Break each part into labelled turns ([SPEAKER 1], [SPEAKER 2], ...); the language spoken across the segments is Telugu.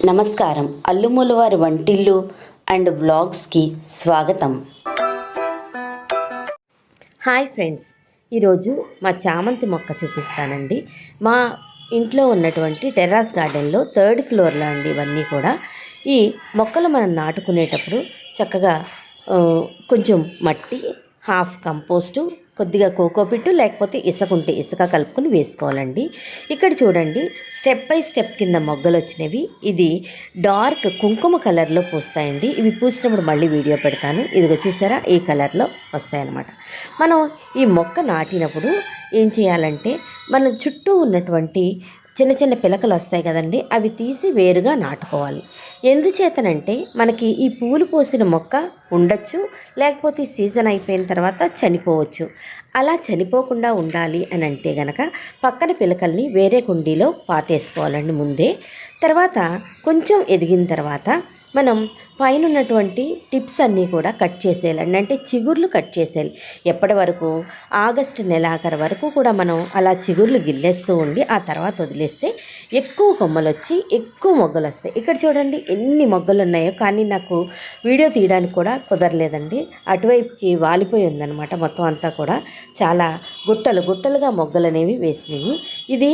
[SPEAKER 1] నమస్కారం. అల్లుమూల వారి వంటిల్లు అండ్ వ్లాగ్స్కి స్వాగతం.
[SPEAKER 2] హాయ్ ఫ్రెండ్స్, ఈరోజు మా చామంతి మొక్క చూపిస్తానండి. మా ఇంట్లో ఉన్నటువంటి టెర్రాస్ గార్డెన్లో 3rd ఫ్లోర్లో అండి ఇవన్నీ కూడా. ఈ మొక్కలు మనం నాటుకునేటప్పుడు చక్కగా కొంచెం మట్టి, హాఫ్ కంపోస్టు, కొద్దిగా కోకోపిట్టు లేకపోతే ఇసుక ఉంటే ఇసుక కలుపుకొని వేసుకోవాలండి. ఇక్కడ చూడండి, స్టెప్ బై స్టెప్ కింద మొగ్గలు వచ్చినవి. ఇది డార్క్ కుంకుమ కలర్లో పూస్తాయండి. ఇవి పూసినప్పుడు మళ్ళీ వీడియో పెడతాను. ఇదిగో చూసారా, ఈ కలర్లో వస్తాయన్నమాట. మనం ఈ మొక్క నాటినప్పుడు ఏం చేయాలంటే, మన చుట్టూ ఉన్నటువంటి చిన్న చిన్న పిలకలు వస్తాయి కదండి, అవి తీసి వేరుగా నాటుకోవాలి. ఎందుచేతనంటే మనకి ఈ పూలు పోసిన మొక్క ఉండొచ్చు, లేకపోతే సీజన్ అయిపోయిన తర్వాత చనిపోవచ్చు. అలా చనిపోకుండా ఉండాలి అని అంటే గనక పక్కన పిలకల్ని వేరే కుండీలో పాతేసుకోవాలండి ముందే. తర్వాత కొంచెం ఎదిగిన తర్వాత మనం పైన ఉన్నటువంటి టిప్స్ అన్నీ కూడా కట్ చేసేయాలండి. అంటే చిగుర్లు కట్ చేసేయాలి. ఎప్పటి వరకు? ఆగస్టు నెలాఖరు వరకు కూడా మనం అలా చిగుర్లు గిల్లేస్తూ ఉండి ఆ తర్వాత వదిలేస్తే ఎక్కువ కొమ్మలు వచ్చి ఎక్కువ మొగ్గలు వస్తాయి. ఇక్కడ చూడండి ఎన్ని మొగ్గలు ఉన్నాయో, కానీ నాకు వీడియో తీయడానికి కూడా కుదరలేదండి. అటువైపుకి వాలిపోయి ఉందన్నమాట మొత్తం అంతా కూడా. చాలా గుట్టలు గుట్టలుగా మొగ్గలు అనేవి వేసినాయి. ఇది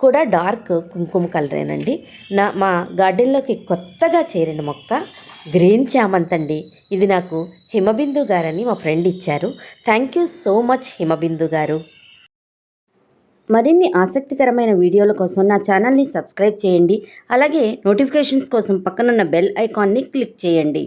[SPEAKER 2] కూడా డార్క్ కుంకుమ కలరేనండి. మా గార్డెన్లోకి కొత్తగా చేరిన మొక్క గ్రీన్ చామంతి అండి. ఇది నాకు హిమబిందు గారని మా ఫ్రెండ్ ఇచ్చారు. Thank you so much Himabindu గారు. మరిన్ని ఆసక్తికరమైన వీడియోల కోసం నా ఛానల్ని సబ్స్క్రైబ్ చేయండి. అలాగే నోటిఫికేషన్స్ కోసం పక్కనున్న బెల్ ఐకాన్ని క్లిక్ చేయండి.